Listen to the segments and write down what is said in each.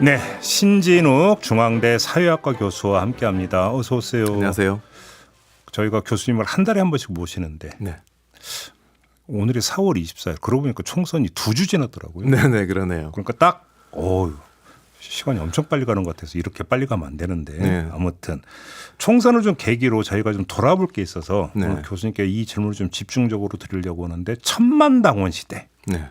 네, 신진욱 중앙대 사회학과 교수와 함께합니다. 어서 오세요. 안녕하세요. 저희가 교수님을 한 달에 한 번씩 모시는데 네. 오늘이 4월 24일. 그러고 보니까 총선이 2주 지났더라고요. 네네 그러네요. 그러니까 딱 시간이 엄청 빨리 가는 것 같아서 이렇게 빨리 가면 안 되는데 네. 아무튼 총선을 좀 계기로 저희가 좀 돌아볼 게 있어서 네. 오늘 교수님께 이 질문을 좀 집중적으로 드리려고 하는데 천만당원 시대. 네.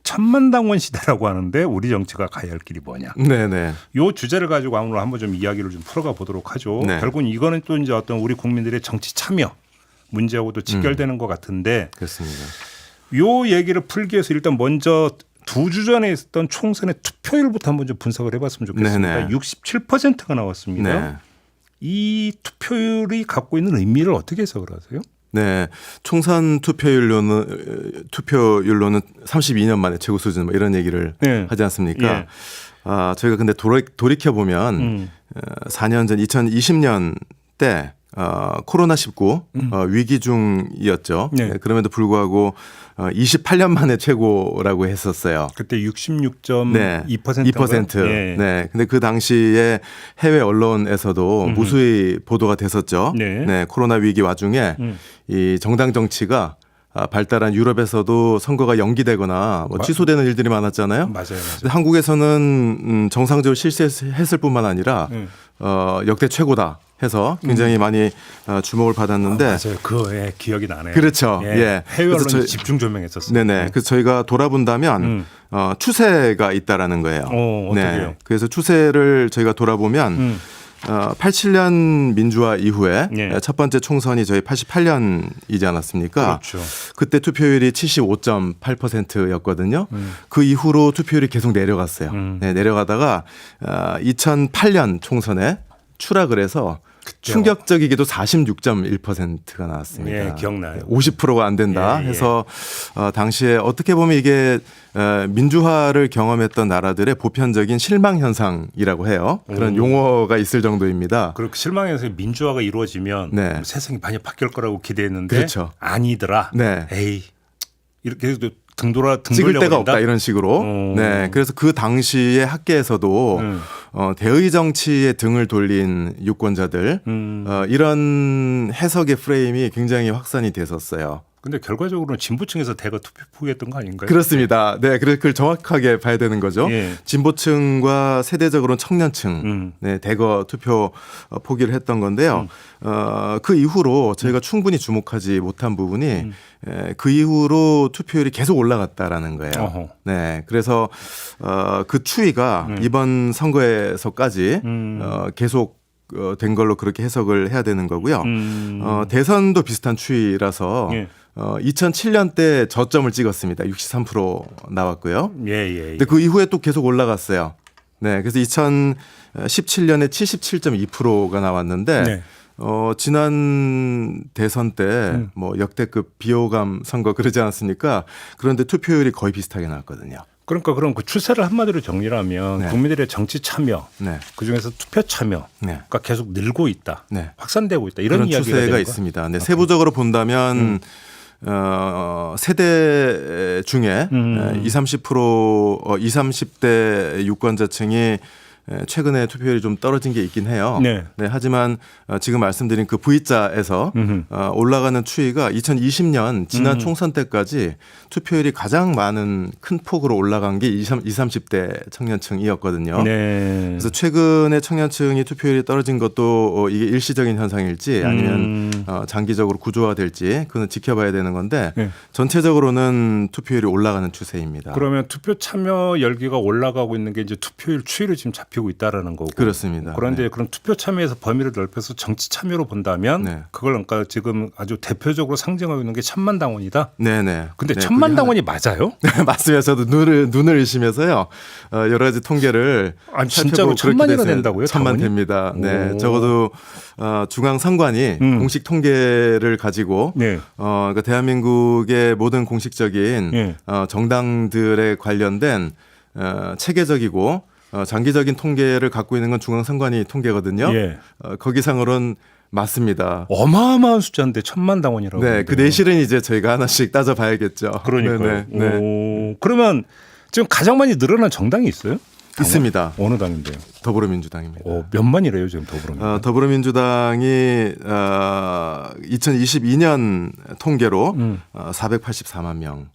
천만당원 시대라고 하는데 우리 정치가 가야 할 길이 뭐냐. 네네. 이 주제를 가지고 오늘 한번 좀 이야기를 좀 풀어가 보도록 하죠. 네. 결국은 이거는 또 이제 어떤 우리 국민들의 정치 참여 문제하고도 직결되는 것 같은데 그렇습니다. 이 얘기를 풀기 위해서 일단 먼저 2주 전에 있었던 총선의 투표율부터 한번 좀 분석을 해봤으면 좋겠습니다. 네네. 67%가 나왔습니다. 네. 이 투표율이 갖고 있는 의미를 어떻게 해석을 하세요? 네. 총선 투표율로는 32년 만에 최고 수준 뭐 이런 얘기를 네. 하지 않습니까? 예. 저희가 근데 돌이켜 보면 4년 전 2020년 때 코로나19 위기 중이었죠. 네. 네, 그럼에도 불구하고 28년 만에 최고라고 했었어요. 그때 66.2%. 네. 2%. 예. 네. 근데 그 당시에 해외 언론에서도 무수히 보도가 됐었죠. 네. 코로나 위기 와중에 이 정당 정치가 발달한 유럽에서도 선거가 연기되거나 뭐 취소되는 일들이 많았잖아요. 맞아요. 근데 한국에서는 정상적으로 실시했을 뿐만 아니라 역대 최고다 해서 굉장히 많이 주목을 받았는데 맞아요. 그거에 기억이 나네요. 그렇죠. 예. 해외 언론이 집중 조명했었어요. 네네. 그래서 저희가 돌아본다면 추세가 있다라는 거예요. 어떻게요? 네. 그래서 추세를 저희가 돌아보면 87년 민주화 이후에 네. 첫 번째 총선이 저희 88년이지 않았습니까? 그렇죠. 그때 투표율이 75.8%였거든요. 그 이후로 투표율이 계속 내려갔어요. 네, 내려가다가 2008년 총선에 추락을 해서 충격적이게도 46.1%가 나왔습니다. 예, 기억나요. 50%가 안 된다 예. 해서 당시에 어떻게 보면 이게 민주화를 경험했던 나라들의 보편적인 실망 현상이라고 해요. 그런 용어가 있을 정도입니다. 그리고 실망해서 민주화가 이루어지면 네. 세상이 많이 바뀔 거라고 기대했는데 그렇죠. 아니더라. 네. 에이 이렇게 해서 등 찍을 데가 돌려버린다? 없다 이런 식으로. 네, 그래서 그 당시에 학계에서도 대의 정치에 등을 돌린 유권자들 이런 해석의 프레임이 굉장히 확산이 됐었어요. 근데 결과적으로는 진보층에서 대거 투표 포기했던 거 아닌가요? 그렇습니다. 네, 그래서 그걸 정확하게 봐야 되는 거죠. 예. 진보층과 세대적으로는 청년층, 네, 대거 투표 포기를 했던 건데요. 그 이후로 저희가 충분히 주목하지 못한 부분이 그 이후로 투표율이 계속 올라갔다라는 거예요. 어허. 네, 그래서 그 추이가 이번 선거에서까지 계속 된 걸로 그렇게 해석을 해야 되는 거고요. 대선도 비슷한 추이라서 예. 2007년 때 저점을 찍었습니다. 63% 나왔고요. 예. 근데 그 이후에 또 계속 올라갔어요. 네, 그래서 2017년에 77.2%가 나왔는데 네. 지난 대선 때 뭐 역대급 비호감 선거 그러지 않았습니까? 그런데 투표율이 거의 비슷하게 나왔거든요. 그러니까 그럼 그 추세를 한마디로 정리를 하면 네. 국민들의 정치 참여, 네. 그중에서 투표 참여가 네. 계속 늘고 있다, 네. 확산되고 있다 이런 그런 이야기가 추세가 되는 거예요? 있습니다. 네, 세부적으로 본다면 세대 중에 20, 30대 유권자층이 최근에 투표율이 좀 떨어진 게 있긴 해요. 네. 네, 하지만 지금 말씀드린 그 V자에서 올라가는 추이가 2020년 지난 총선 때까지 투표율이 가장 큰 폭으로 올라간 게 20, 30대 청년층이었거든요. 네. 그래서 최근에 청년층이 투표율이 떨어진 것도 이게 일시적인 현상일지 아니면 장기적으로 구조화될지 그건 지켜봐야 되는 건데 네. 전체적으로는 투표율이 올라가는 추세입니다. 그러면 투표 참여 열기가 올라가고 있는 게 이제 투표율 추이로 지금 잡히고 있다라는 거고. 그렇습니다. 그런데 네. 그런 투표 참여에서 범위를 넓혀서 정치 참여로 본다면 네. 그걸 그러니까 지금 아주 대표적으로 상징하고 있는 게 천만당원이다. 네네. 근데 네, 천만당원이 맞아요? 맞습니다. 저도 눈을 의심해서요. 여러 가지 통계를 아니, 진짜로 천만이나 된다고요? 천만 당원이? 됩니다. 네, 오. 적어도 중앙 선관위 공식 통계를 가지고 네. 그러니까 대한민국의 모든 공식적인 네. 정당들에 관련된 체계적이고 장기적인 통계를 갖고 있는 건 중앙 선관위 통계거든요. 예. 거기상으로는 맞습니다. 어마어마한 숫자인데 천만당원이라고. 네, 그 내실은 이제 저희가 하나씩 따져봐야겠죠. 그러니까요. 네. 오, 그러면 지금 가장 많이 늘어난 정당이 있어요? 당원? 있습니다. 어느 당인데요? 더불어민주당입니다. 몇만이래요 지금 더불어민주당? 더불어민주당이 2022년 통계로 484만 명.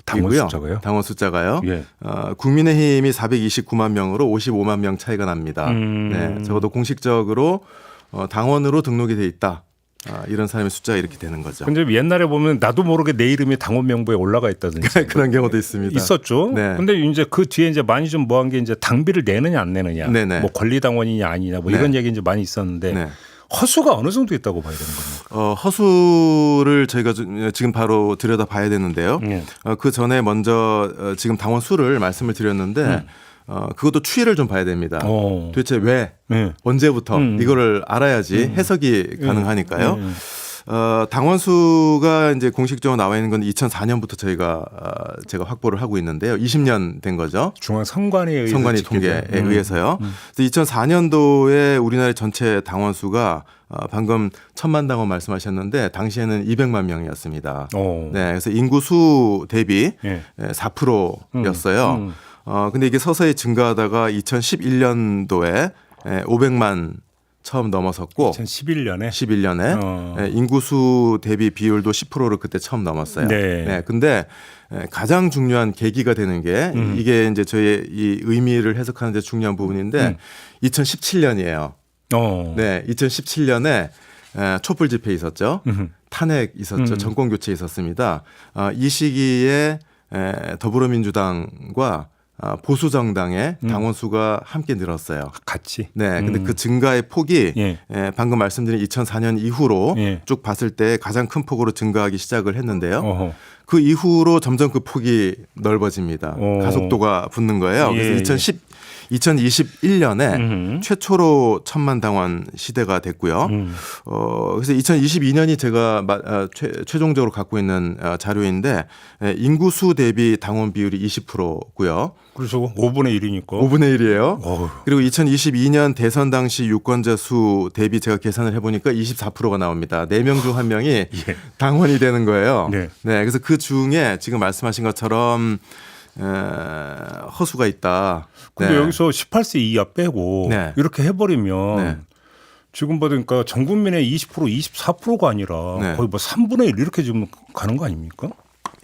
당원 숫자가요? 당원 숫자가요. 예. 국민의힘이 429만 명으로 55만 명 차이가 납니다. 네, 적어도 공식적으로 당원으로 등록이 돼 있다. 이런 사람의 숫자가 이렇게 되는 거죠. 근데 옛날에 보면 나도 모르게 내 이름이 당원 명부에 올라가 있다든지 그런 경우도 있습니다. 있었죠. 네. 근데 이제 그 뒤에 이제 많이 좀 뭐한 게 이제 당비를 내느냐 안 내느냐, 네네. 뭐 권리당원이냐 아니냐, 뭐 이런 얘기 이제 많이 있었는데 네. 허수가 어느 정도 있다고 봐야 되는 겁니까? 허수를 저희가 지금 바로 들여다 봐야 되는데요. 그 전에 먼저 지금 당원 수를 말씀을 드렸는데 그것도 추이를 좀 봐야 됩니다. 도대체 왜 언제부터 이거를 알아야지 해석이 가능하니까요. 당원 수가 이제 공식적으로 나와 있는 건 2004년부터 제가 확보를 하고 있는데요. 20년 된 거죠. 중앙선관위에 의해서 선관위 통계에 의해서요. 2004년도에 우리나라의 전체 당원 수가 방금 1,000만 당원 말씀하셨는데 당시에는 200만 명이었습니다. 네, 그래서 인구 수 대비 4%였어요. 근데 이게 서서히 증가하다가 2011년도에 500만 처음 넘어섰고 2011년에 인구수 대비 비율도 10%를 그때 처음 넘었어요. 네. 근데 가장 중요한 계기가 되는 게 이게 이제 저의 이 의미를 해석하는 데 중요한 부분인데 2017년이에요. 네, 2017년에 촛불 집회 있었죠. 탄핵 있었죠. 정권 교체 있었습니다. 이 시기에 더불어민주당과 보수 정당의 당원 수가 함께 늘었어요. 같이. 네, 근데 그 증가의 폭이 방금 말씀드린 2004년 이후로 쭉 봤을 때 가장 큰 폭으로 증가하기 시작을 했는데요. 그 이후로 점점 그 폭이 넓어집니다. 가속도가 붙는 거예요. 그래서 2021년에 최초로 1,000만 당원 시대가 됐고요. 그래서 2022년이 제가 최종적으로 갖고 있는 자료인데 인구수 대비 당원 비율이 20%고요. 그렇죠. 5분의 1이니까. 5분의 1이에요. 그리고 2022년 대선 당시 유권자 수 대비 제가 계산을 해보니까 24%가 나옵니다. 4명 중 1명이 당원이 되는 거예요. 네. 그래서 그 중에 지금 말씀하신 것처럼 허수가 있다. 근데 여기서 18세 이하 빼고 이렇게 해버리면 지금 보니까 전 국민의 20% 24%가 아니라 거의 뭐 3분의 1 이렇게 지금 가는 거 아닙니까?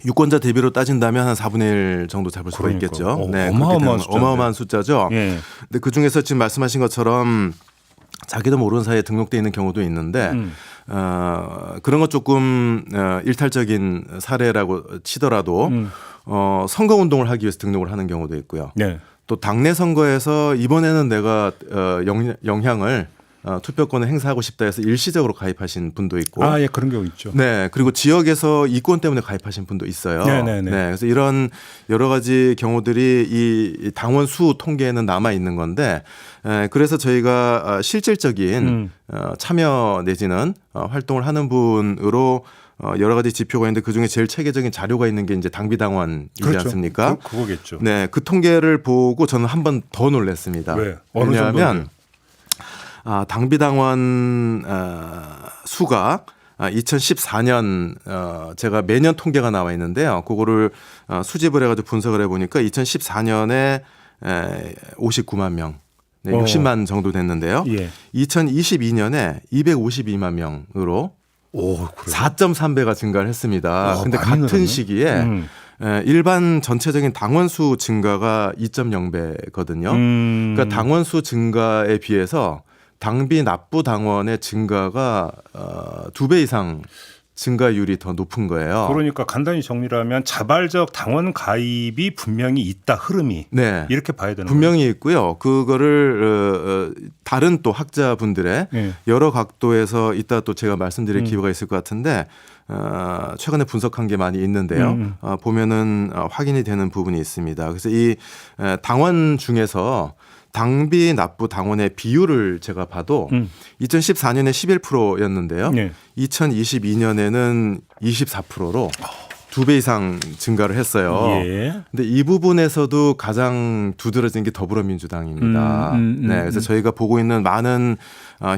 유권자 대비로 따진다면 한 4분의 1 정도 잡을 수가 있겠죠. 네, 어마어마한 숫자죠. 근데 그 중에서 지금 말씀하신 것처럼 자기도 모르는 사이에 등록돼 있는 경우도 있는데 그런 것 조금 일탈적인 사례라고 치더라도 선거 운동을 하기 위해서 등록을 하는 경우도 있고요. 또 당내 선거에서 이번에는 내가 영향을 투표권을 행사하고 싶다 해서 일시적으로 가입하신 분도 있고. 그런 경우 있죠. 네. 그리고 지역에서 이권 때문에 가입하신 분도 있어요. 네. 그래서 이런 여러 가지 경우들이 이 당원 수 통계에는 남아 있는 건데 그래서 저희가 실질적인 참여 내지는 활동을 하는 분으로 여러 가지 지표가 있는데 그중에 제일 체계적인 자료가 있는 게 이제 당비당원이지 않습니까? 그거겠죠. 네. 그 통계를 보고 저는 한 번 더 놀랐습니다. 왜냐하면 당비당원 수가 2014년 제가 매년 통계가 나와 있는데요. 그거를 수집을 해가지고 분석을 해보니까 2014년에 59만 명, 60만 정도 됐는데요. 2022년에 252만 명으로 4.3배가 증가를 했습니다. 그런데 같은 시기에 일반 전체적인 당원 수 증가가 2.0배거든요. 그러니까 당원 수 증가에 비해서 당비 납부 당원의 증가가 2배 이상 증가율이 더 높은 거예요. 그러니까 간단히 정리를 하면 자발적 당원 가입이 분명히 있다, 흐름이. 이렇게 봐야 되는 분명히 거예요. 있고요. 그거를 다른 또 학자분들의 여러 각도에서 이따 또 제가 말씀드릴 기회가 있을 것 같은데 최근에 분석한 게 많이 있는데요. 보면은 확인이 되는 부분이 있습니다. 그래서 이 당원 중에서 당비 납부 당원의 비율을 제가 봐도 2014년에 11%였는데요. 2022년에는 24%로 2배 이상 증가를 했어요. 예. 근데 이 부분에서도 가장 두드러진 게 더불어민주당입니다. 네, 그래서 저희가 보고 있는 많은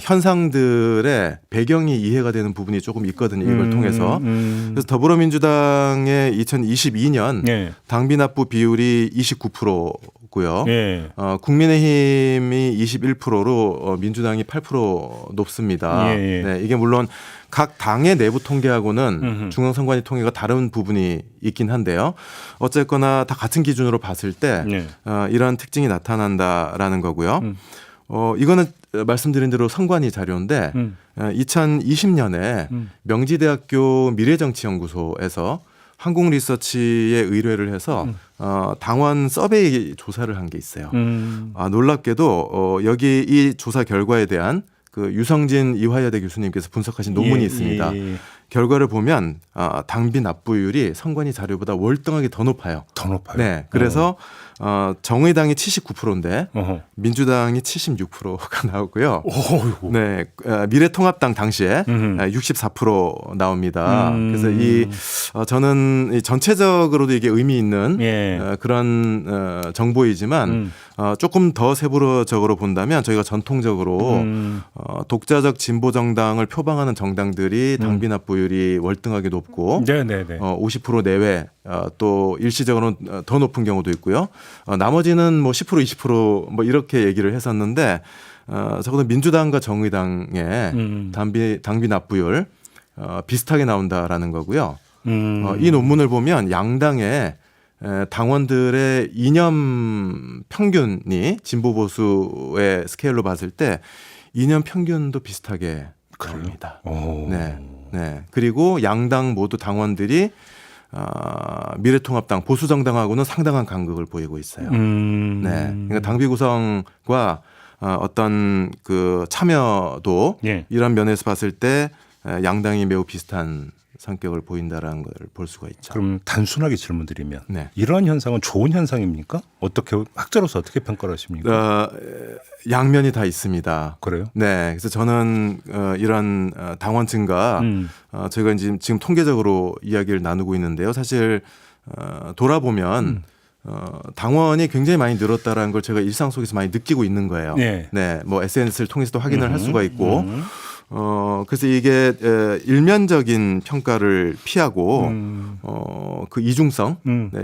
현상들의 배경이 이해가 되는 부분이 조금 있거든요. 이걸 통해서. 그래서 더불어민주당의 2022년 예. 당비 납부 비율이 29%고요. 예. 국민의힘이 21%로 민주당이 8% 높습니다. 예. 네, 이게 물론 각 당의 내부 통계하고는 중앙선관위 통계가 다른 부분이 있긴 한데요. 어쨌거나 다 같은 기준으로 봤을 때 예. 이런 특징이 나타난다라는 거고요. 이거는 말씀드린 대로 선관위 자료인데 2020년에 명지대학교 미래정치연구소에서 한국리서치에 의뢰를 해서 당원 서베이 조사를 한 게 있어요. 놀랍게도 여기 이 조사 결과에 대한 그 유성진 이화여대 교수님께서 분석하신 논문이 있습니다. 결과를 보면 당비 납부율이 선관위 자료보다 월등하게 더 높아요. 더 높아요. 네, 그래서 정의당이 79%인데 민주당이 76%가 나오고요. 네, 미래통합당 당시에 64% 나옵니다. 그래서 저는 이 전체적으로도 이게 의미 있는 그런 정보이지만 조금 더 세부적으로 본다면 저희가 전통적으로 독자적 진보 정당을 표방하는 정당들이 당비 납부율이 월등하게 높고 50% 내외 또 일시적으로는 더 높은 경우도 있고요. 나머지는 뭐 10% 20% 뭐 이렇게 얘기를 했었는데 적어도 민주당과 정의당의 당비 납부율 비슷하게 나온다라는 거고요. 이 논문을 보면 양당의 당원들의 이념 평균이 진보 보수의 스케일로 봤을 때 이념 평균도 비슷하게 나옵니다. 네. 그리고 양당 모두 당원들이 미래통합당 보수정당하고는 상당한 간극을 보이고 있어요. 네. 그러니까 당비 구성과 어떤 그 참여도 이런 면에서 봤을 때 양당이 매우 비슷한 성격을 보인다라는 걸 볼 수가 있죠. 그럼 단순하게 질문드리면 이러한 현상은 좋은 현상입니까? 어떻게 학자로서 어떻게 평가를 하십니까? 양면이 다 있습니다. 그래요? 네, 그래서 저는 이런 당원 증가 저희가 지금 통계적으로 이야기를 나누고 있는데요. 사실 돌아보면 당원이 굉장히 많이 늘었다라는 걸 제가 일상 속에서 많이 느끼고 있는 거예요. 네, 뭐 SNS를 통해서도 확인을 할 수가 있고. 그래서 이게 일면적인 평가를 피하고 그 이중성,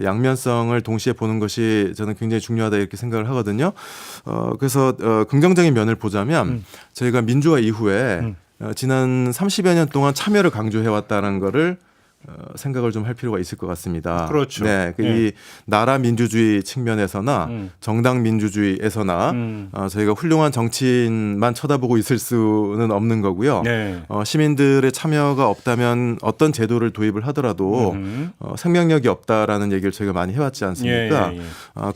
양면성을 동시에 보는 것이 저는 굉장히 중요하다 이렇게 생각을 하거든요. 그래서 긍정적인 면을 보자면 저희가 민주화 이후에 지난 30여 년 동안 참여를 강조해 왔다는 거를 생각을 좀 할 필요가 있을 것 같습니다. 그렇죠. 네, 이 나라 민주주의 측면에서나 정당 민주주의에서나 저희가 훌륭한 정치인만 쳐다보고 있을 수는 없는 거고요. 시민들의 참여가 없다면 어떤 제도를 도입을 하더라도 생명력이 없다라는 얘기를 저희가 많이 해왔지 않습니까?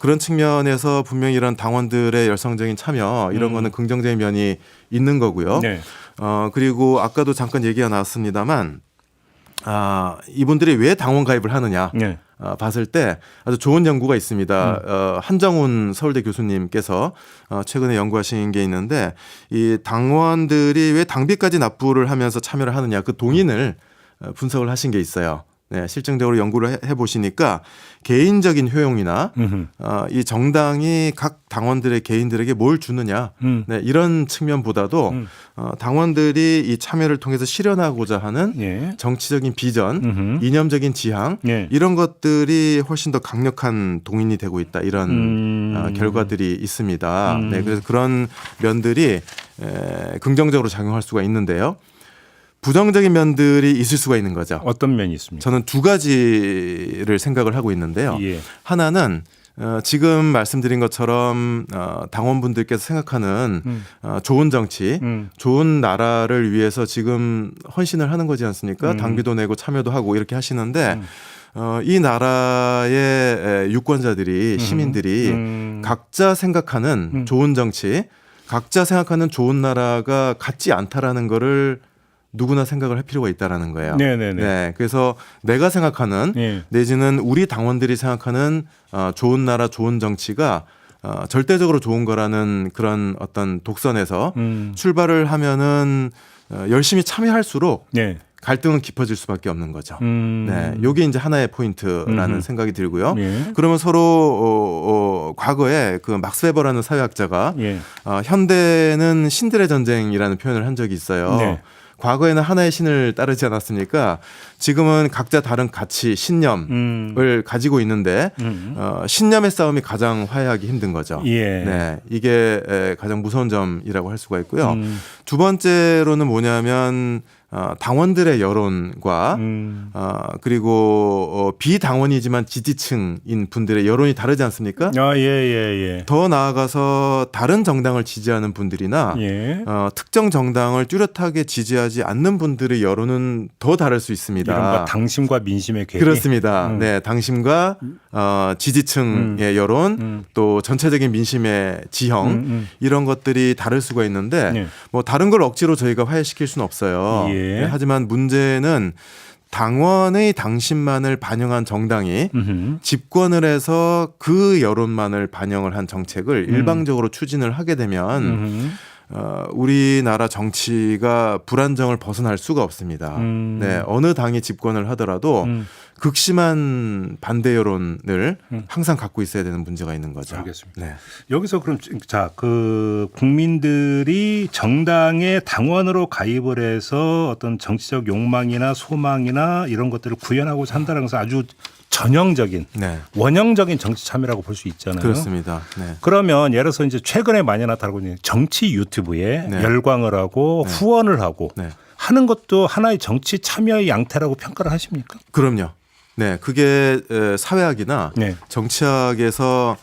그런 측면에서 분명히 이런 당원들의 열성적인 참여 이런 거는 긍정적인 면이 있는 거고요. 그리고 아까도 잠깐 얘기가 나왔습니다만 이분들이 왜 당원 가입을 하느냐 봤을 때 아주 좋은 연구가 있습니다. 한정훈 서울대 교수님께서 최근에 연구하신 게 있는데 이 당원들이 왜 당비까지 납부를 하면서 참여를 하느냐 그 동인을 분석을 하신 게 있어요. 네, 실증적으로 연구를 해보시니까 개인적인 효용이나 이 정당이 각 당원들의 개인들에게 뭘 주느냐 이런 측면보다도 당원들이 이 참여를 통해서 실현하고자 하는 정치적인 비전, 이념적인 지향 이런 것들이 훨씬 더 강력한 동인이 되고 있다 이런 결과들이 있습니다. 네, 그래서 그런 면들이 긍정적으로 작용할 수가 있는데요. 부정적인 면들이 있을 수가 있는 거죠. 어떤 면이 있습니까? 저는 두 가지를 생각을 하고 있는데요. 하나는 지금 말씀드린 것처럼 당원분들께서 생각하는 좋은 정치, 좋은 나라를 위해서 지금 헌신을 하는 거지 않습니까? 당비도 내고 참여도 하고 이렇게 하시는데 이 나라의 유권자들이 시민들이 각자 생각하는 좋은 정치, 각자 생각하는 좋은 나라가 같지 않다라는 거를 누구나 생각을 할 필요가 있다라는 거예요. 네, 그래서 내가 생각하는 내지는 우리 당원들이 생각하는 좋은 나라, 좋은 정치가 절대적으로 좋은 거라는 그런 어떤 독선에서 출발을 하면은 열심히 참여할수록 갈등은 깊어질 수밖에 없는 거죠. 네, 요게 이제 하나의 포인트라는 생각이 들고요. 예. 그러면 서로 과거에 그 막스 웨버라는 사회학자가 예. 현대는 신들의 전쟁이라는 표현을 한 적이 있어요. 네. 과거에는 하나의 신을 따르지 않았습니까? 지금은 각자 다른 가치, 신념을 가지고 있는데 신념의 싸움이 가장 화해하기 힘든 거죠. 예. 네, 이게 가장 무서운 점이라고 할 수가 있고요. 두 번째로는 뭐냐면 당원들의 여론과 그리고 비당원이지만 지지층인 분들의 여론이 다르지 않습니까? 예. 더 나아가서 다른 정당을 지지하는 분들이나 예. 특정 정당을 뚜렷하게 지지하지 않는 분들의 여론은 더 다를 수 있습니다. 이른바 당심과 민심의 궤. 그렇습니다. 네, 당심과 지지층의 여론 또 전체적인 민심의 지형 이런 것들이 다를 수가 있는데 예. 뭐 다른 걸 억지로 저희가 화해시킬 수는 없어요. 예. 네, 하지만 문제는 당원의 당심만을 반영한 정당이 집권을 해서 그 여론만을 반영을 한 정책을 일방적으로 추진을 하게 되면 우리나라 정치가 불안정을 벗어날 수가 없습니다. 네, 어느 당이 집권을 하더라도 극심한 반대 여론을 항상 갖고 있어야 되는 문제가 있는 거죠. 알겠습니다. 네. 여기서 그럼 그 국민들이 정당의 당원으로 가입을 해서 어떤 정치적 욕망이나 소망이나 이런 것들을 구현하고 산다는 것은 아주 전형적인 네. 원형적인 정치 참여라고 볼 수 있잖아요. 그렇습니다. 네. 그러면 예를 들어서 이제 최근에 많이 나타나고 있는 정치 유튜브에 네. 열광을 하고 네. 후원을 하고 네. 하는 것도 하나의 정치 참여의 양태라고 평가를 하십니까? 그럼요. 네, 그게 사회학이나 네. 정치학에서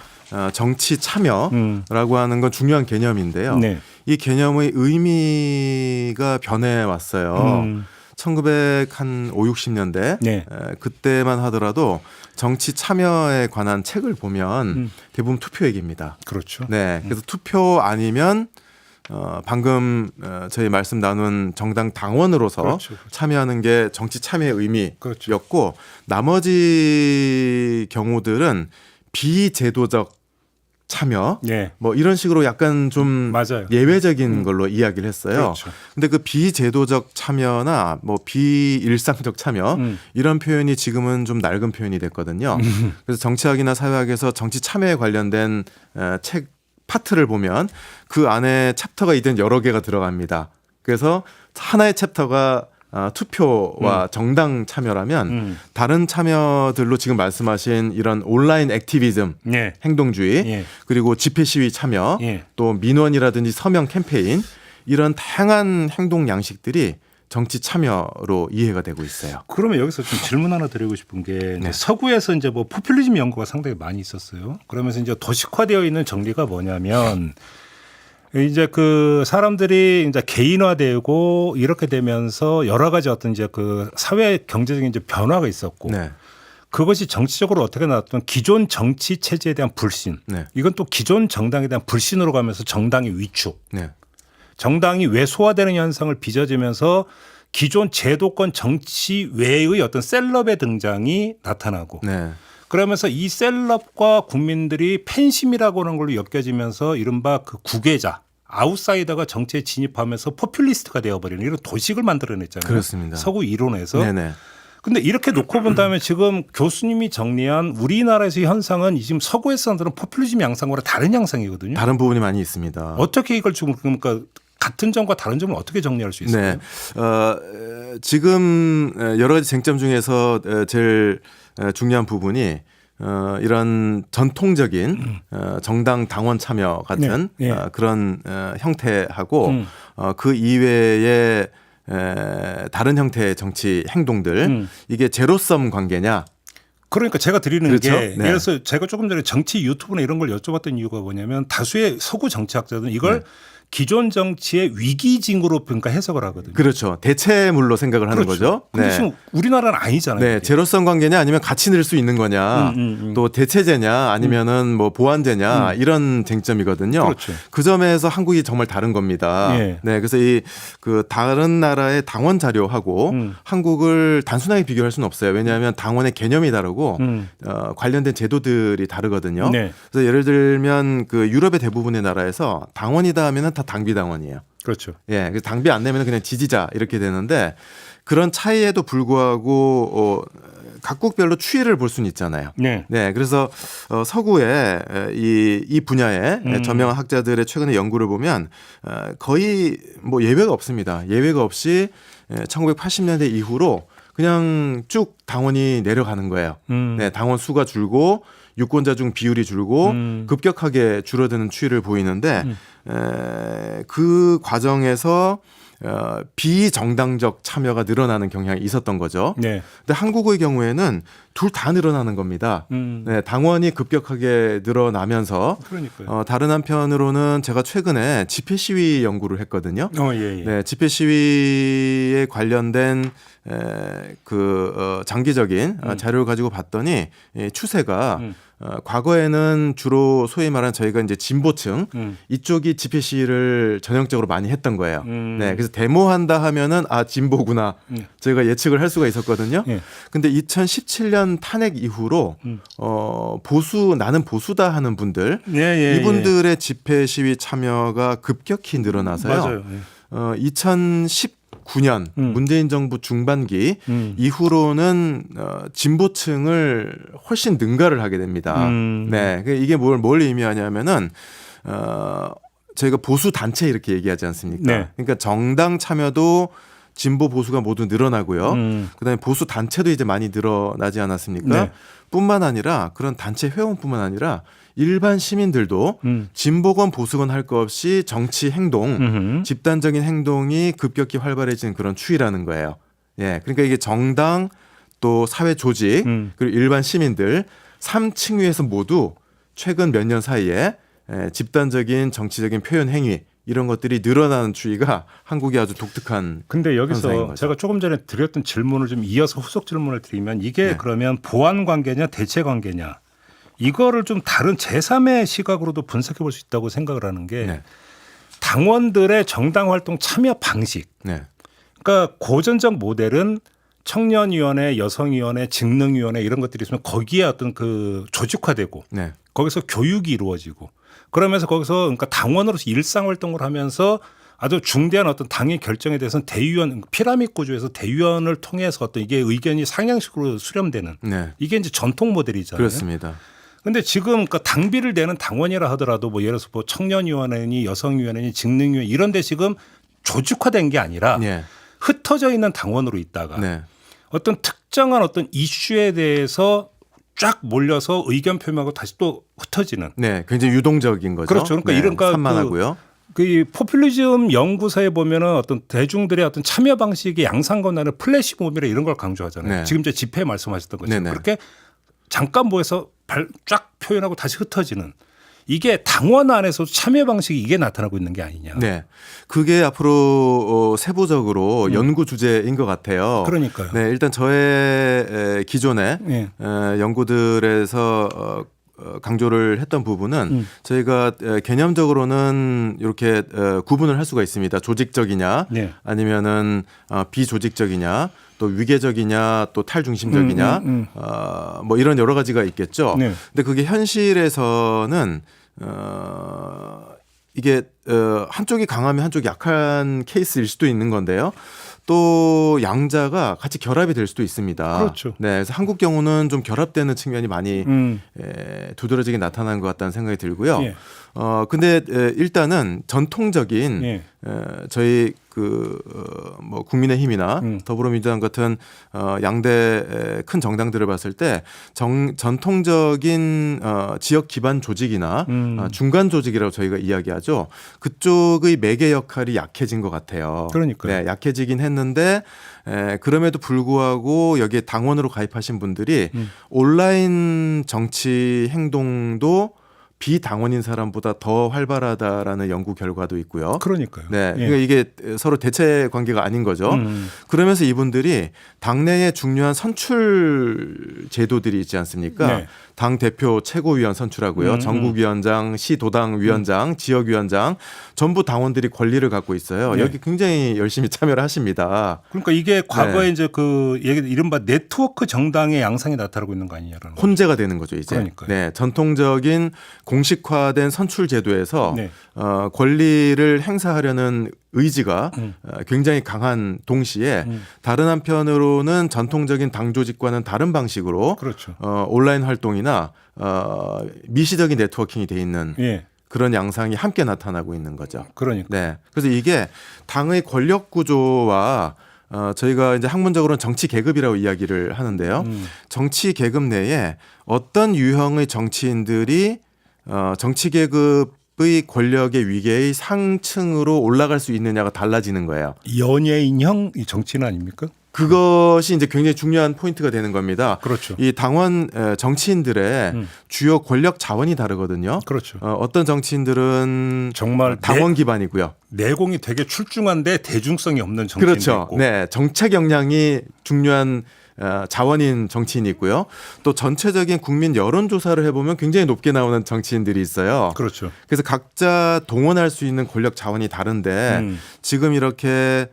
정치 참여라고 하는 건 중요한 개념인데요. 네. 이 개념의 의미가 변해왔어요. 1950년대 네. 그때만 하더라도 정치 참여에 관한 책을 보면 대부분 투표 얘기입니다. 그렇죠. 네, 그래서 투표 아니면 방금 저희 말씀 나눈 정당 당원으로서 그렇죠. 참여하는 게 정치 참여의 의미였고 그렇죠. 나머지 경우들은 비제도적 참여 예. 뭐 이런 식으로 약간 좀 맞아요. 예외적인 걸로 이야기를 했어요. 그렇죠. 근데 그 비제도적 참여나 뭐 비일상적 참여 이런 표현이 지금은 좀 낡은 표현이 됐거든요. 그래서 정치학이나 사회학에서 정치 참여에 관련된 책 파트를 보면 그 안에 챕터가 이든 여러 개가 들어갑니다. 그래서 하나의 챕터가 투표와 정당 참여라면 다른 참여들로 지금 말씀하신 이런 온라인 액티비즘, 예. 행동주의, 예. 그리고 집회 시위 참여, 예. 또 민원이라든지 서명 캠페인 이런 다양한 행동 양식들이 정치 참여로 이해가 되고 있어요. 그러면 여기서 좀 질문 하나 드리고 싶은 게 네. 서구에서 이제 뭐 포퓰리즘 연구가 상당히 많이 있었어요. 그러면서 이제 도식화되어 있는 정리가 뭐냐면 이제 그 사람들이 이제 개인화되고 이렇게 되면서 여러 가지 어떤 이제 그 사회 경제적인 이제 변화가 있었고 네. 그것이 정치적으로 어떻게 나왔던 기존 정치 체제에 대한 불신 네. 이건 또 기존 정당에 대한 불신으로 가면서 정당의 위축 네. 정당이 왜소화되는 현상을 빚어지면서 기존 제도권 정치 외의 어떤 셀럽의 등장이 나타나고 네. 그러면서 이 셀럽과 국민들이 팬심이라고 하는 걸로 엮여지면서 이른바 그 구계자 아웃사이더가 정치에 진입하면서 포퓰리스트가 되어버리는 이런 도식을 만들어냈잖아요. 그렇습니다. 서구 이론에서. 그런데 이렇게 놓고 본다면 지금 교수님이 정리한 우리나라에서의 현상은 지금 서구에서 들은 포퓰리즘 양상과 다른 양상이거든요. 다른 부분이 많이 있습니다. 어떻게 이걸 지금 그러니까 같은 점과 다른 점을 어떻게 정리할 수 있을까요? 네. 지금 여러 가지 쟁점 중에서 제일 중요한 부분이 이런 전통적인 정당 당원 참여 같은 네. 네. 그런 형태하고 그 이외의 다른 형태의 정치 행동들 이게 제로섬 관계냐? 그러니까 제가 드리는 그렇죠? 게 네. 예를 들어서 제가 조금 전에 정치 유튜브나 이런 걸 여쭤봤던 이유가 뭐냐면 다수의 서구 정치학자들은 이걸 네. 기존 정치의 위기징후로 그러니까 해석을 하거든요. 그렇죠. 대체물로 생각을 하는 그렇죠. 거죠. 근데 지금 우리나라는 아니잖아요. 네, 제로섬 관계냐 아니면 같이 늘 수 있는 거냐, 또 대체제냐 아니면은 뭐 보완제냐 이런 쟁점이거든요. 그렇죠. 그 점에서 한국이 정말 다른 겁니다. 예. 네, 그래서 이 그 다른 나라의 당원 자료하고 한국을 단순하게 비교할 수는 없어요. 왜냐하면 당원의 개념이 다르고 관련된 제도들이 다르거든요. 네. 그래서 예를 들면 그 유럽의 대부분의 나라에서 당원이다 하면은 다 당비당원이에요. 그렇죠. 예, 그래서 당비 안 내면 그냥 지지자 이렇게 되는데 그런 차이에도 불구하고 각국별로 추이를 볼 수는 있잖아요. 네. 네, 그래서 서구의 이 분야의 저명한 학자들의 최근의 연구를 보면 거의 뭐 예외가 없습니다. 예외가 없이 1980년대 이후로 그냥 쭉 당원이 내려가는 거예요. 네, 당원 수가 줄고 유권자 중 비율이 줄고 급격하게 줄어드는 추이를 보이는데 그 과정에서 비정당적 참여가 늘어나는 경향이 있었던 거죠. 네. 근데 한국의 경우에는 둘 다 늘어나는 겁니다. 네, 당원이 급격하게 늘어나면서 그러니까요. 다른 한편으로는 제가 최근에 집회 시위 연구를 했거든요. 예, 예. 네, 집회 시위에 관련된 장기적인 자료를 가지고 봤더니 추세가 과거에는 주로 소위 말하는 저희가 이제 진보층 이쪽이 집회 시위를 전형적으로 많이 했던 거예요. 네, 그래서 데모한다 하면은 진보구나 저희가 예측을 할 수가 있었거든요. 예. 근데 2017년 탄핵 이후로 나는 보수다 하는 분들 예, 이분들의 집회 시위 참여가 급격히 늘어나서요. 맞아요. 예. 2019년 문재인 정부 중반기 이후로는 진보층을 훨씬 능가를 하게 됩니다. 네, 이게 뭘 의미하냐면은 저희가 보수 단체 이렇게 얘기하지 않습니까? 네. 그러니까 정당 참여도 진보 보수가 모두 늘어나고요. 그다음에 보수 단체도 이제 많이 늘어나지 않았습니까? 네. 뿐만 아니라 그런 단체 회원뿐만 아니라 일반 시민들도 진보건 보수건 할 것 없이 정치 행동, 집단적인 행동이 급격히 활발해지는 그런 추이라는 거예요. 예, 그러니까 이게 정당 또 사회 조직 그리고 일반 시민들 3층위에서 모두 최근 몇 년 사이에 집단적인 정치적인 표현 행위 이런 것들이 늘어나는 추이가 한국이 아주 독특한. 근데 현상인 여기서 거죠. 제가 조금 전에 드렸던 질문을 좀 이어서 후속 질문을 드리면 이게 네. 그러면 보완 관계냐 대체 관계냐 이거를 좀 다른 제3의 시각으로도 분석해 볼 수 있다고 생각을 하는 게 네. 당원들의 정당 활동 참여 방식. 네. 그러니까 고전적 모델은 청년위원회, 여성위원회, 직능위원회 이런 것들이 있으면 거기에 어떤 그 조직화되고 네. 거기서 교육이 이루어지고 그러면서 거기서 그러니까 당원으로서 일상 활동을 하면서 아주 중대한 어떤 당의 결정에 대해서는 대의원 피라미드 구조에서 대의원을 통해서 어떤 이게 의견이 상향식으로 수렴되는 네. 이게 이제 전통 모델이잖아요. 그렇습니다. 근데 지금 그러니까 당비를 내는 당원이라 하더라도 뭐 예를 들어서 뭐 청년위원회니 여성위원회니 직능위원회 이런 데 지금 조직화된 게 아니라 네. 흩어져 있는 당원으로 있다가 네. 어떤 특정한 어떤 이슈에 대해서 쫙 몰려서 의견 표명하고 다시 또 흩어지는. 네. 굉장히 유동적인 거죠. 그렇죠. 그러니까 네. 이런 산만하고요. 그 포퓰리즘 연구사에 보면은 어떤 대중들의 어떤 참여 방식의 양상권화는 플래시몹이라 이런 걸 강조하잖아요. 네. 지금 이제 집회 말씀하셨던 것처럼 네네. 그렇게 잠깐 모여서 쫙 표현하고 다시 흩어지는 이게 당원 안에서 참여 방식이 이게 나타나고 있는 게 아니냐. 네. 그게 앞으로 세부적으로 연구 주제인 것 같아요. 그러니까요. 네. 일단 저의 기존의 네. 연구들에서 강조를 했던 부분은 저희가 개념적으로는 이렇게 구분을 할 수가 있습니다. 조직적이냐 네. 아니면은 비조직적이냐 또 위계적이냐 또 탈중심적이냐 뭐 이런 여러 가지가 있겠죠. 네. 근데 그게 현실에서는 이게 한쪽이 강하면 한쪽이 약한 케이스일 수도 있는 건데요. 또 양자가 같이 결합이 될 수도 있습니다. 그렇죠. 네, 그래서 한국 경우는 좀 결합되는 측면이 많이 두드러지게 나타난 것 같다는 생각이 들고요. 예. 근데 일단은 전통적인 예. 저희 뭐 국민의힘이나 더불어민주당 같은 양대 큰 정당들을 봤을 때 전통적인 지역 기반 조직이나 중간 조직이라고 저희가 이야기하죠. 그쪽의 매개 역할이 약해진 것 같아요. 그러니까요. 네, 약해지긴 했는데 그럼에도 불구하고 여기에 당원으로 가입하신 분들이 온라인 정치 행동도 비당원인 사람보다 더 활발하다라는 연구 결과도 있고요. 그러니까요. 네, 예. 그러니까 이게 서로 대체 관계가 아닌 거죠. 그러면서 이분들이 당내에 중요한 선출 제도들이 있지 않습니까? 네. 당 대표 최고위원 선출하고요, 전국위원장, 시도당 위원장, 지역위원장 전부 당원들이 권리를 갖고 있어요. 네. 여기 굉장히 열심히 참여를 하십니다. 그러니까 이게 과거에 네. 이제 그 이른바 네트워크 정당의 양상이 나타나고 있는 거 아니냐라는. 혼재가 되는 거죠, 이제. 그러니까요. 네, 전통적인 공식화된 선출 제도에서 네. 권리를 행사하려는 의지가 굉장히 강한 동시에 다른 한편으로는 전통적인 당 조직과는 다른 방식으로 그렇죠. 온라인 활동이나 미시적인 네트워킹이 돼 있는 예. 그런 양상이 함께 나타나고 있는 거죠. 그러니까. 네. 그래서 이게 당의 권력 구조와 저희가 이제 학문적으로는 정치 계급이라고 이야기를 하는데요. 정치 계급 내에 어떤 유형의 정치인들이 정치 계급의 권력의 위계의 상층으로 올라갈 수 있느냐가 달라지는 거예요. 연예인형 정치인 아닙니까? 그것이 이제 굉장히 중요한 포인트가 되는 겁니다. 그렇죠. 이 당원 정치인들의 주요 권력 자원이 다르거든요. 그렇죠. 어떤 정치인들은 정말 당원 기반이고요. 내공이 되게 출중한데 대중성이 없는 정치인도 그렇죠. 있고. 네, 정책 역량이 중요한 자원인 정치인이 있고요. 또 전체적인 국민 여론조사를 해보면 굉장히 높게 나오는 정치인들이 있어요. 그렇죠. 그래서 각자 동원할 수 있는 권력 자원이 다른데 지금 이렇게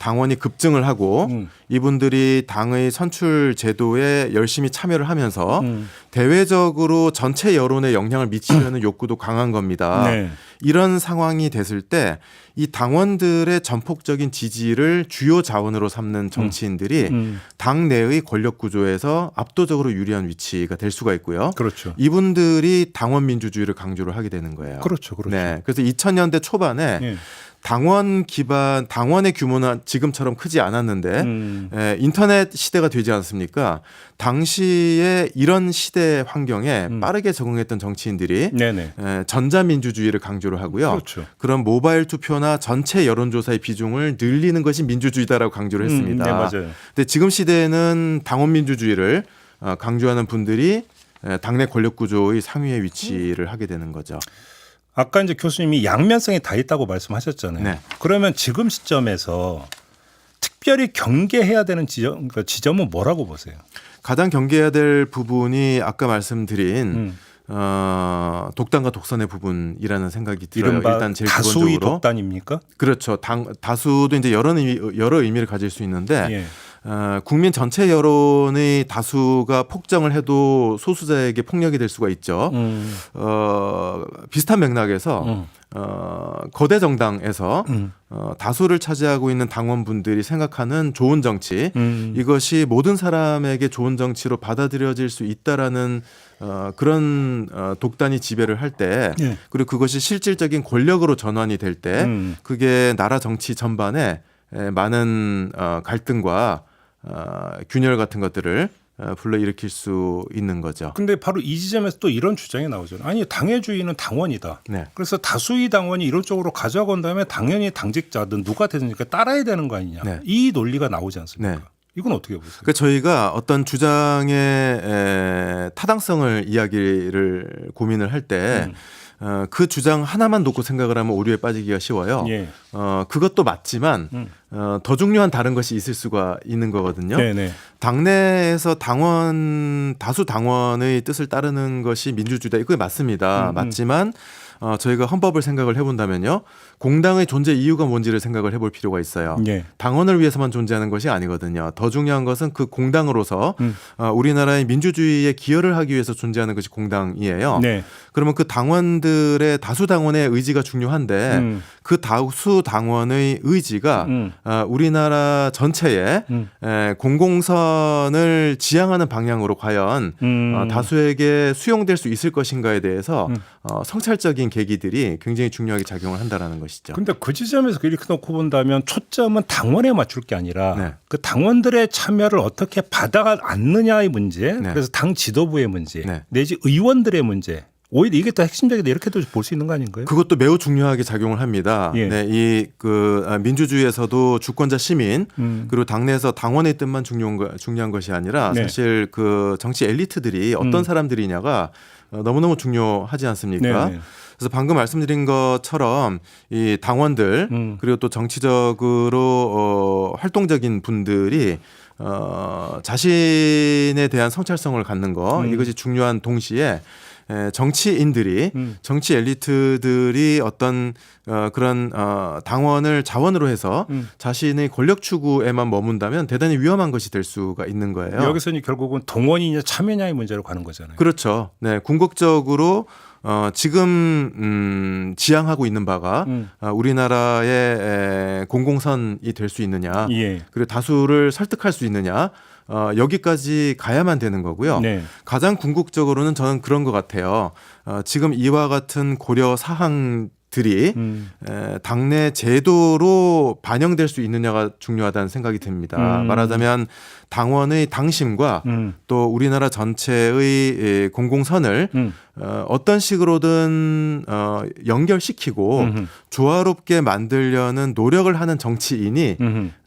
당원이 급증을 하고 이분들이 당의 선출 제도에 열심히 참여를 하면서 대외적으로 전체 여론에 영향을 미치려는 욕구도 강한 겁니다. 네. 이런 상황이 됐을 때 이 당원들의 전폭적인 지지를 주요 자원으로 삼는 정치인들이 당 내의 권력 구조에서 압도적으로 유리한 위치가 될 수가 있고요. 그렇죠. 이분들이 당원 민주주의를 강조를 하게 되는 거예요. 그렇죠. 그렇죠. 네. 그래서 2000년대 초반에 예. 당원 기반 당원의 규모는 지금처럼 크지 않았는데 인터넷 시대가 되지 않습니까? 당시에 이런 시대 환경에 빠르게 적응했던 정치인들이 네네. 전자민주주의를 강조를 하고요. 그렇죠. 그런 모바일 투표나 전체 여론조사의 비중을 늘리는 것이 민주주의다라고 강조를 했습니다. 네, 맞아요. 근데 지금 시대에는 당원 민주주의를 강조하는 분들이 당내 권력 구조의 상위의 위치를 하게 되는 거죠. 아까 이제 교수님이 양면성이 다 있다고 말씀하셨잖아요. 네. 그러면 지금 시점에서 특별히 경계해야 되는 지점은 뭐라고 보세요? 가장 경계해야 될 부분이 아까 말씀드린 독단과 독선의 부분이라는 생각이 들어요. 이른바 일단 제일 다수의 기본적으로. 독단입니까? 그렇죠. 다수도 이제 여러 의미를 가질 수 있는데 예. 국민 전체 여론의 다수가 폭정을 해도 소수자에게 폭력이 될 수가 있죠. 비슷한 맥락에서 거대 정당에서 다수를 차지하고 있는 당원분들이 생각하는 좋은 정치 이것이 모든 사람에게 좋은 정치로 받아들여질 수 있다라는 그런 독단이 지배를 할 때 예. 그리고 그것이 실질적인 권력으로 전환이 될 때 그게 나라 정치 전반에 많은 갈등과 균열 같은 것들을 불러일으킬 수 있는 거죠. 근데 바로 이 지점에서 또 이런 주장이 나오잖아요. 아니 당회주의는 당원이다. 네. 그래서 다수의 당원이 이런 쪽으로 가져간 다음에 당연히 당직자든 누가 되든가 따라야 되는 거 아니냐. 네. 이 논리가 나오지 않습니까? 네. 이건 어떻게 보세요? 그러니까 저희가 어떤 주장의 타당성을 이야기를 고민을 할 때 그 주장 하나만 놓고 생각을 하면 오류에 빠지기가 쉬워요. 예. 그것도 맞지만 더 중요한 다른 것이 있을 수가 있는 거거든요. 네네. 당내에서 다수 당원의 뜻을 따르는 것이 민주주의다. 이거 맞습니다. 맞지만 저희가 헌법을 생각을 해본다면요. 공당의 존재 이유가 뭔지를 생각을 해볼 필요가 있어요. 예. 당원을 위해서만 존재하는 것이 아니거든요. 더 중요한 것은 그 공당으로서 우리나라의 민주주의에 기여를 하기 위해서 존재하는 것이 공당이에요. 네. 그러면 그 당원들의 다수 당원의 의지가 중요한데 그 다수 당원의 의지가 우리나라 전체에 공공선을 지향하는 방향으로 과연 다수에게 수용될 수 있을 것인가에 대해서 성찰적인 계기들이 굉장히 중요하게 작용을 한다라는 것이죠. 근데 그 지점에서 이렇게 놓고 본다면 초점은 당원에 맞출 게 아니라 네. 그 당원들의 참여를 어떻게 받아안느냐의 문제, 네. 그래서 당 지도부의 문제, 네. 내지 의원들의 문제. 오히려 이게 더 핵심적이다 이렇게도 볼 수 있는 거 아닌가요? 그것도 매우 중요하게 작용을 합니다. 예. 네, 민주주의에서도 주권자 시민 그리고 당내에서 당원의 뜻만 중요한 것이 아니라 네. 사실 그 정치 엘리트들이 어떤 사람들이냐가 너무너무 중요하지 않습니까? 네, 네. 그래서 방금 말씀드린 것처럼 이 당원들 그리고 또 정치적으로 활동적인 분들이 자신에 대한 성찰성을 갖는 거 이것이 중요한 동시에 정치인들이 정치 엘리트들이 어떤 그런 당원을 자원으로 해서 자신의 권력 추구에만 머문다면 대단히 위험한 것이 될 수가 있는 거예요. 여기서는 결국은 동원이냐 참여냐의 문제로 가는 거잖아요. 그렇죠. 네, 궁극적으로 지금 지향하고 있는 바가 우리나라의 공공선이 될 수 있느냐, 예. 그리고 다수를 설득할 수 있느냐, 여기까지 가야만 되는 거고요. 네. 가장 궁극적으로는 저는 그런 것 같아요. 지금 이와 같은 고려 사항들이 당내 제도로 반영될 수 있느냐가 중요하다는 생각이 듭니다. 말하자면 당원의 당심과 또 우리나라 전체의 공공선을 어떤 식으로든 연결시키고 조화롭게 만들려는 노력을 하는 정치인이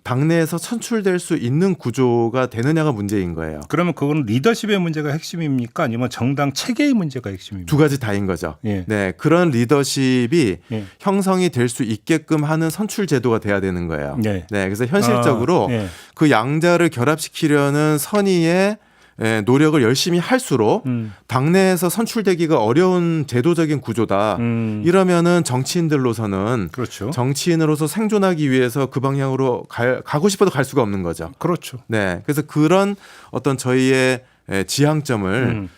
당내에서 선출될 수 있는 구조가 되느냐가 문제인 거예요. 그러면 그건 리더십의 문제가 핵심입니까? 아니면 정당 체계의 문제가 핵심입니까? 두 가지 다인 거죠. 예. 네, 그런 리더십이 예. 형성이 될 수 있게끔 하는 선출 제도가 돼야 되는 거예요. 네. 네, 그래서 현실적으로 예. 그 양자를 결합시키려는 선의의 노력을 열심히 할수록 당내에서 선출되기가 어려운 제도적인 구조다. 이러면은 정치인들로서는 그렇죠. 정치인으로서 생존하기 위해서 그 방향으로 가고 싶어도 갈 수가 없는 거죠. 그렇죠. 네, 그래서 그런 어떤 저희의 지향점을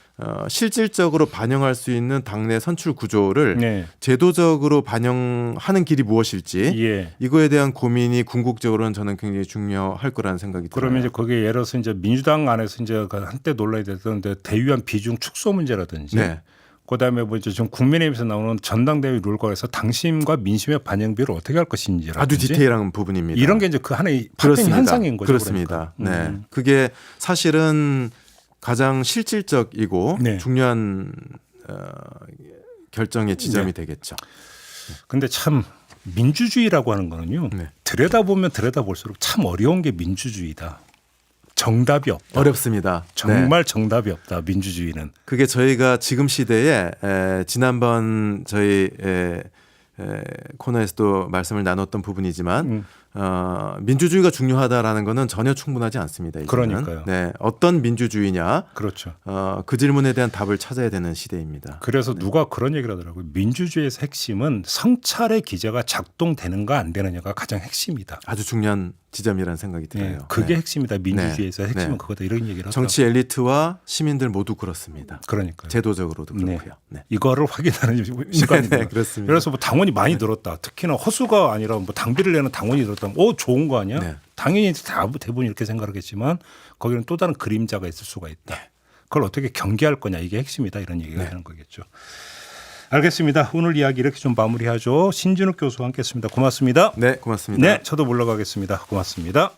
실질적으로 반영할 수 있는 당내 선출 구조를 네. 제도적으로 반영하는 길이 무엇일지 예. 이거에 대한 고민이 궁극적으로는 저는 굉장히 중요할 거라는 생각이 들어요. 그러면 이제 거기에 예를 들어서 이제 민주당 안에서 이제 한때 논란이 됐던 대의원 비중 축소 문제라든지 네. 그다음에 뭐 이제 지금 국민의힘에서 나오는 전당대회 룰과에서 당심과 민심의 반영 비율을 어떻게 할 것인지라든지 아주 디테일한 부분입니다. 이런 게 이제 그 하나의 파생 그렇습니다. 현상인 거죠. 그렇습니다. 그러니까. 네, 그게 사실은 가장 실질적이고 네. 중요한 결정의 지점이 네. 되겠죠. 근데 참 민주주의라고 하는 거는요. 네. 들여다보면 들여다볼수록 참 어려운 게 민주주의다. 정답이 없다. 어렵습니다. 정말 네. 정답이 없다. 민주주의는. 그게 저희가 지금 시대에 지난번 저희 코너에서도 말씀을 나눴던 부분이지만 민주주의가 중요하다라는 것은 전혀 충분하지 않습니다. 이제는. 그러니까요. 네, 어떤 민주주의냐 그렇죠. 그 질문에 대한 답을 찾아야 되는 시대입니다. 그래서 누가 그런 얘기를 하더라고요. 민주주의에서 핵심은 성찰의 기제가 작동되는가 안 되느냐가 가장 핵심이다. 아주 중요한 지점이라는 생각이 들어요. 네, 그게 네. 핵심이다. 민주주의에서 네. 핵심은 네. 그거다. 이런 얘기를 하더라고요. 정치 엘리트와 시민들 모두 그렇습니다. 그러니까요. 제도적으로도 네. 그렇고요. 네. 이거를 확인하는 시간입니다. 네, 그렇습니다. 그래서 뭐 당원이 많이 늘었다. 특히나 허수가 아니라 뭐 당비를 내는 당원이 늘었다면 좋은 거 아니야? 네. 당연히 대부분 이렇게 생각하겠지만 거기는 또 다른 그림자가 있을 수가 있다. 그걸 어떻게 경계할 거냐 이게 핵심이다 이런 얘기가 되는 거겠죠. 알겠습니다. 오늘 이야기 이렇게 좀 마무리하죠. 신진욱 교수와 함께했습니다. 고맙습니다. 네, 고맙습니다. 네, 저도 물러가겠습니다. 고맙습니다.